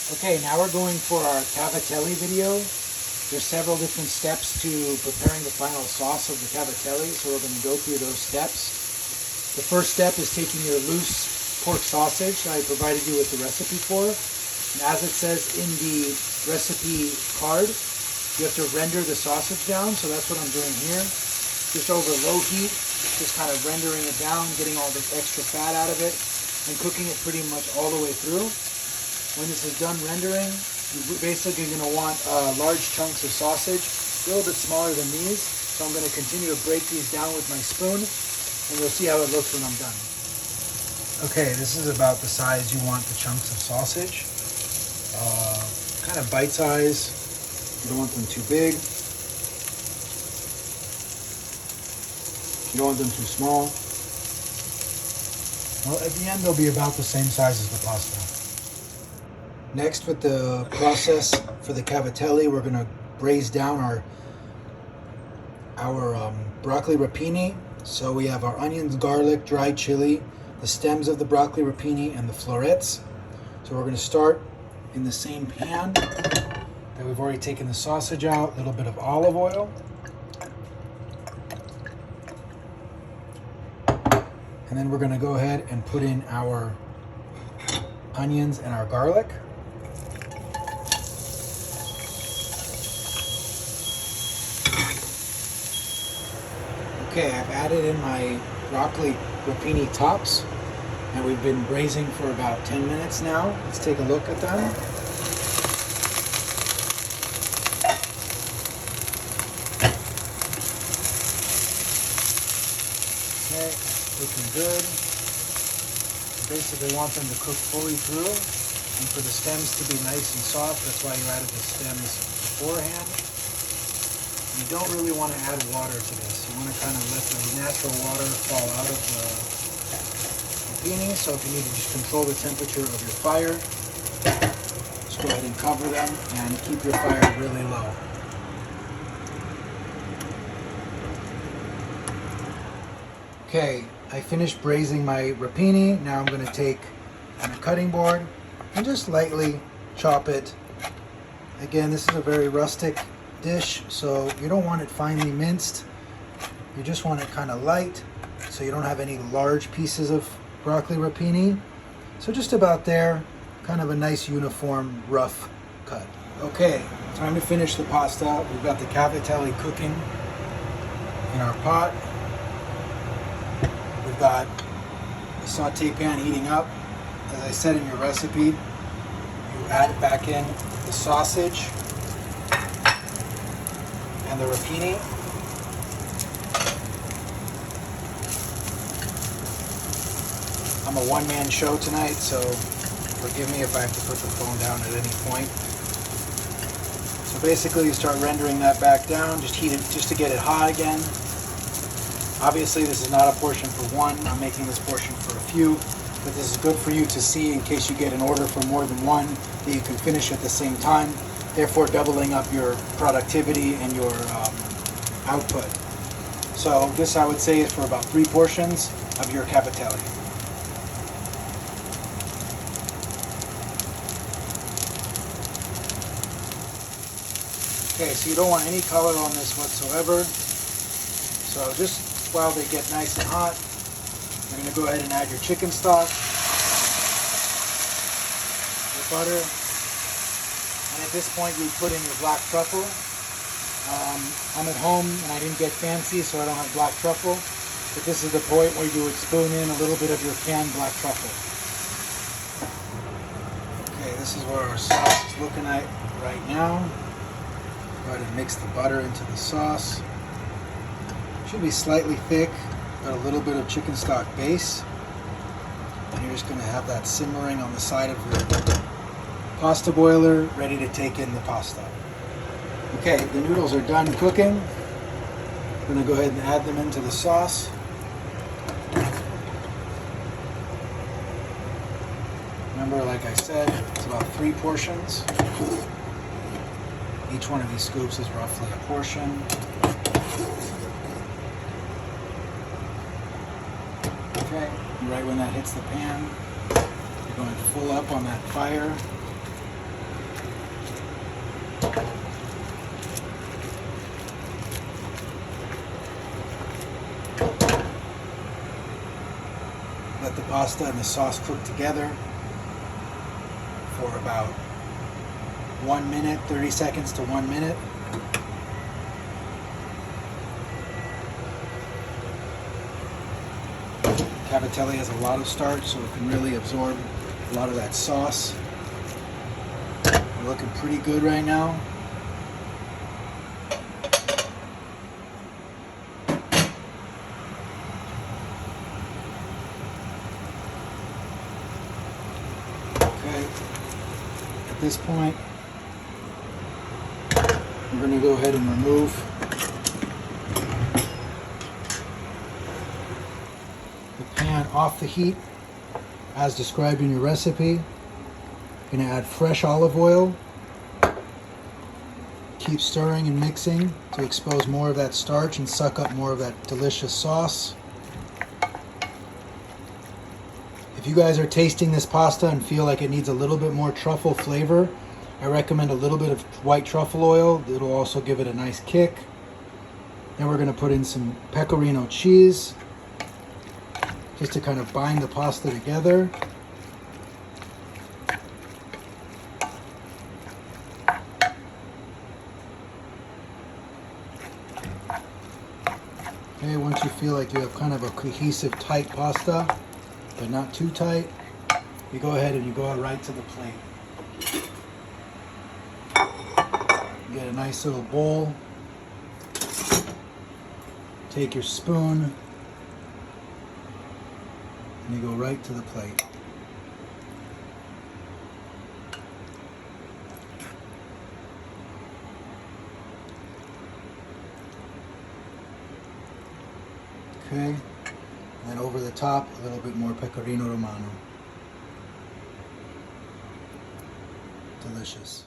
Okay, now we're going for our Cavatelli video. There's several different steps to preparing the final sauce of the Cavatelli, so we're going to go through those steps. The first step is taking your loose pork sausage that I provided you with the recipe for. And as it says in the recipe card, you have to render the sausage down, so that's what I'm doing here. Just over low heat, just kind of rendering it down, getting all the extra fat out of it, and cooking it pretty much all the way through. When this is done rendering, you're basically going to want large chunks of sausage, a little bit smaller than these. So I'm going to continue to break these down with my spoon, and you'll see how it looks when I'm done. Okay, this is about the size you want the chunks of sausage. Kind of bite size. You don't want them too big. You don't want them too small. Well, at the end, they'll be about the same size as the pasta. Next, with the process for the Cavatelli, we're going to braise down our broccoli rapini. So we have our onions, garlic, dried chili, the stems of the broccoli rapini, and the florets. So we're going to start in the same pan that we've already taken the sausage out, a little bit of olive oil. And then we're going to go ahead and put in our onions and our garlic. Okay, I've added in my broccoli rapini tops, and we've been braising for about 10 minutes now. Let's take a look at them. Okay, looking good. Basically want them to cook fully through, and for the stems to be nice and soft. That's why you added the stems beforehand. You don't really want to add water to this. You want to kind of let the natural water fall out of the rapini. So if you need to just control the temperature of your fire, just go ahead and cover them and keep your fire really low. Okay, I finished braising my rapini. Now I'm going to take on a cutting board and just lightly chop it. Again, this is a very rustic dish, so you don't want it finely minced. You just want it kind of light, so you don't have any large pieces of broccoli rapini. So just about there, kind of a nice uniform rough cut. Okay, time to finish the pasta. We've got the Cavatelli cooking in our pot. We've got the saute pan heating up. As I said in your recipe, you add back in the sausage and the rapini. I'm a one-man show tonight, so forgive me if I have to put the phone down at any point. So basically you start rendering that back down, just heat it just to get it hot again. Obviously this is not a portion for one, I'm making this portion for a few, but this is good for you to see in case you get an order for more than one, that you can finish at the same time, therefore doubling up your productivity and your output. So this, I would say, is for about 3 portions of your Cavatelli. Okay, so you don't want any color on this whatsoever. So just while they get nice and hot, you're going to go ahead and add your chicken stock, your butter, and at this point you put in your black truffle. I'm at home and I didn't get fancy, so I don't have black truffle, but this is the point where you would spoon in a little bit of your canned black truffle. Okay, this is where our sauce is looking at right now. Go ahead and mix the butter into the sauce. Should be slightly thick, got a little bit of chicken stock base. And you're just going to have that simmering on the side of your pasta boiler, ready to take in the pasta. Okay, the noodles are done cooking. I'm going to go ahead and add them into the sauce. Remember, like I said, it's about 3 portions. Each one of these scoops is roughly a portion. Okay, right when that hits the pan, you're going full up on that fire. Let the pasta and the sauce cook together for about 1 minute, 30 seconds to 1 minute. Cavatelli has a lot of starch, so it can really absorb a lot of that sauce. We're looking pretty good right now. Okay, at this point, we're going to go ahead and remove the pan off the heat as described in your recipe. Going to add fresh olive oil. Keep stirring and mixing to expose more of that starch and suck up more of that delicious sauce. If you guys are tasting this pasta and feel like it needs a little bit more truffle flavor, I recommend a little bit of white truffle oil. It'll also give it a nice kick. Then we're going to put in some pecorino cheese just to kind of bind the pasta together. Okay, once you feel like you have kind of a cohesive, tight pasta, but not too tight, you go ahead and you go right to the plate. You get a nice little bowl. Take your spoon and you go right to the plate. Okay, and then over the top, a little bit more pecorino romano. Delicious.